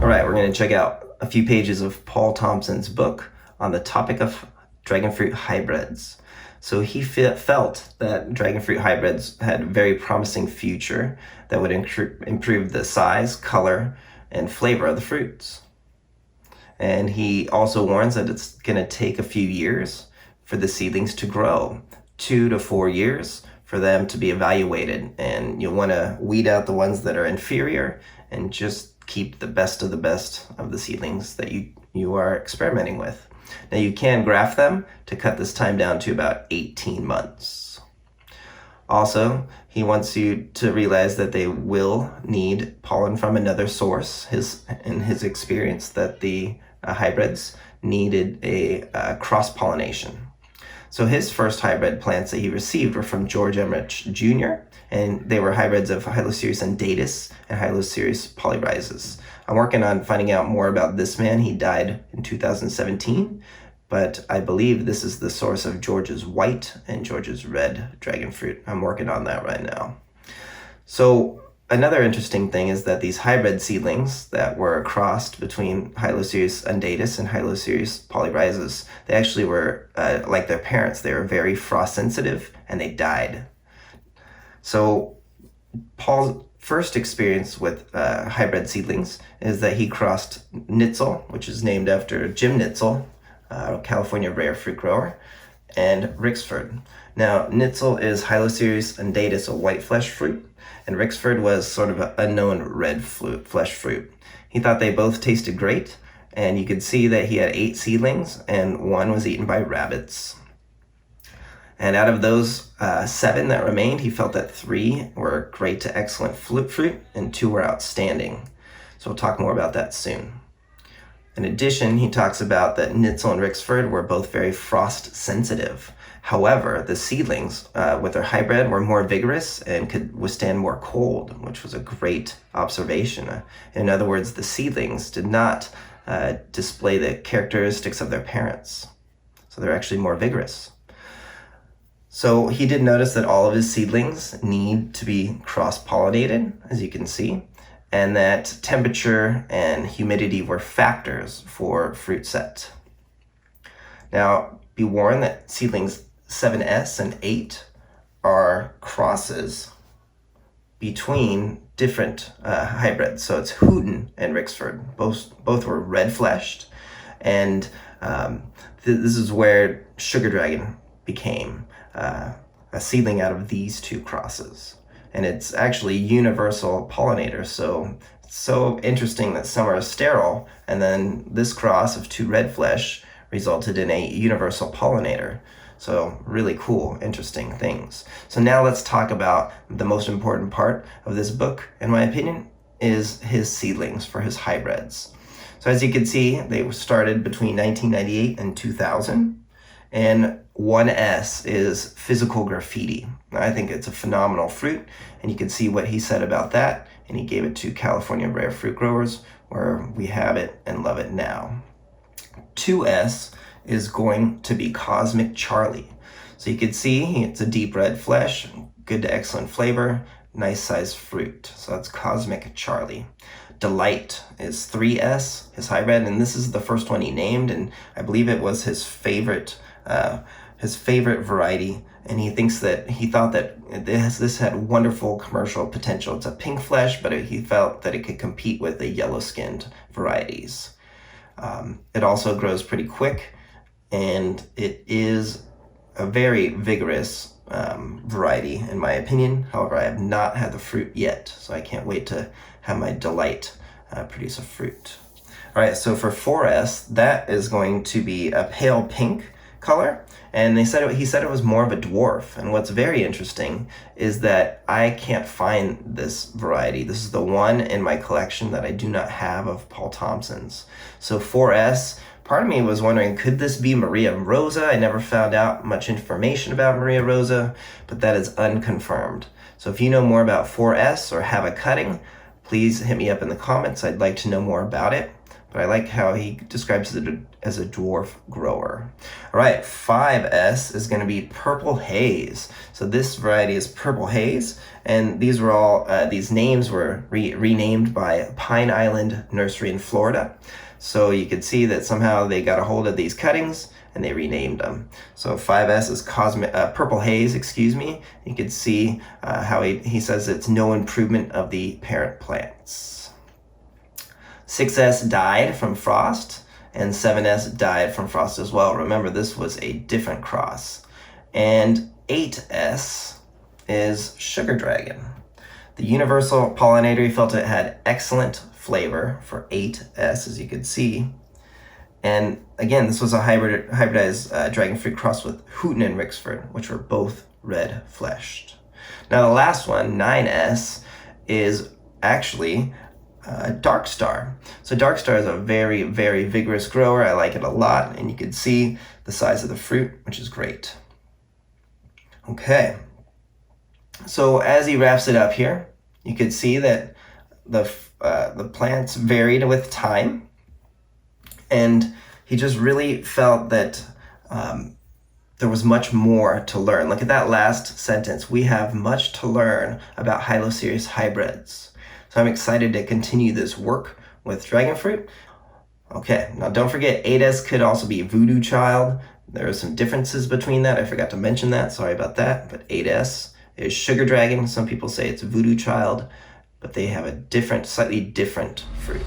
All right, we're going to check out a few pages of Paul Thomson's book on the topic of dragon fruit hybrids. So he felt that dragon fruit hybrids had a very promising future that would improve the size, color, and flavor of the fruits. And he also warns that it's going to take a few years for the seedlings to grow, 2 to 4 years for them to be evaluated. And you'll want to weed out the ones that are inferior and just keep the best of the seedlings that you are experimenting with. Now you can graft them to cut this time down to about 18 months. Also, he wants you to realize that they will need pollen from another source. In his experience, that the hybrids needed a cross-pollination. So his first hybrid plants that he received were from George Emmerich Jr., and they were hybrids of Hylocereus undatus and Hylocereus polyrhizis. I'm working on finding out more about this man. He died in 2017, but I believe this is the source of George's white and George's red dragon fruit. I'm working on that right now. So another interesting thing is that these hybrid seedlings that were crossed between Hylocereus undatus and Hylocereus polyrhizis, they actually were like their parents. They were very frost sensitive and they died. So Paul's first experience with hybrid seedlings is that he crossed Nitzel, which is named after Jim Nitzel, California rare fruit grower, and Rixford. Now, Nitzel is Hylocereus undatus, a white flesh fruit, and Rixford was sort of an unknown red flesh fruit. He thought they both tasted great, and you could see that he had 8 seedlings, and 1 was eaten by rabbits. And out of those 7 that remained, he felt that 3 were great to excellent fruit, and 2 were outstanding. So we'll talk more about that soon. In addition, he talks about that Nitzel and Rixford were both very frost sensitive. However, the seedlings with their hybrid were more vigorous and could withstand more cold, which was a great observation. In other words, the seedlings did not display the characteristics of their parents. So they're actually more vigorous. So he did notice that all of his seedlings need to be cross-pollinated, as you can see, and that temperature and humidity were factors for fruit set. Now, be warned that seedlings 7S and 8 are crosses between different hybrids. So it's Hooten and Rixford. Both were red-fleshed, and this is where Sugar Dragon became a seedling out of these 2 crosses. And it's actually universal pollinator, so it's so interesting that some are sterile, and then this cross of 2 red flesh resulted in a universal pollinator. So really cool, interesting things. So now let's talk about the most important part of this book, in my opinion, is his seedlings for his hybrids. So as you can see, they started between 1998 and 2000, and 1S is Physical Graffiti. I think it's a phenomenal fruit, and you can see what he said about that, and he gave it to California rare fruit growers, where we have it and love it now. 2S is going to be Cosmic Charlie. So you can see it's a deep red flesh, good to excellent flavor, nice sized fruit. So that's Cosmic Charlie. Delight is 3S, his hybrid, and this is the first one he named, and I believe it was his favorite variety, and he thought that this had wonderful commercial potential. It's a pink flesh, but he felt that it could compete with the yellow-skinned varieties. It also grows pretty quick, and it is a very vigorous variety, in my opinion. However, I have not had the fruit yet, so I can't wait to have my Delight produce a fruit. All right, so for 4S, that is going to be a pale pink color, and he said it was more of a dwarf. And what's very interesting is that I can't find this variety. This is the one in my collection that I do not have of Paul Thomson's. So 4S, part of me was wondering, could this be Maria Rosa? I never found out much information about Maria Rosa, but that is unconfirmed. So if you know more about 4S or have a cutting, please hit me up in the comments. I'd like to know more about it. but I like how he describes it as a dwarf grower. All right, 5S is going to be Purple Haze. So this variety is Purple Haze, and these were all these names were renamed by Pine Island Nursery in Florida. So you could see that somehow they got a hold of these cuttings and they renamed them. So 5S is Purple Haze, excuse me. You could see how he says it's no improvement of the parent plants. 6S died from frost, and 7S died from frost as well. Remember, this was a different cross. And 8S is Sugar Dragon. The universal pollinator felt it had excellent flavor for 8S, as you could see. And again, this was a hybridized dragon fruit cross with Houghton and Rixford, which were both red-fleshed. Now the last one, 9S, is actually Dark Star. So Dark Star is a very, very vigorous grower. I like it a lot, and you can see the size of the fruit, which is great. Okay, so as he wraps it up here, you can see that the plants varied with time, and he just really felt that there was much more to learn. Look at that last sentence. We have much to learn about Hylocereus hybrids. So I'm excited to continue this work with dragon fruit. Okay, now don't forget 8S could also be Voodoo Child. There are some differences between that. I forgot to mention that, sorry about that. But 8S is Sugar Dragon. Some people say it's Voodoo Child, but they have a different, slightly different fruit.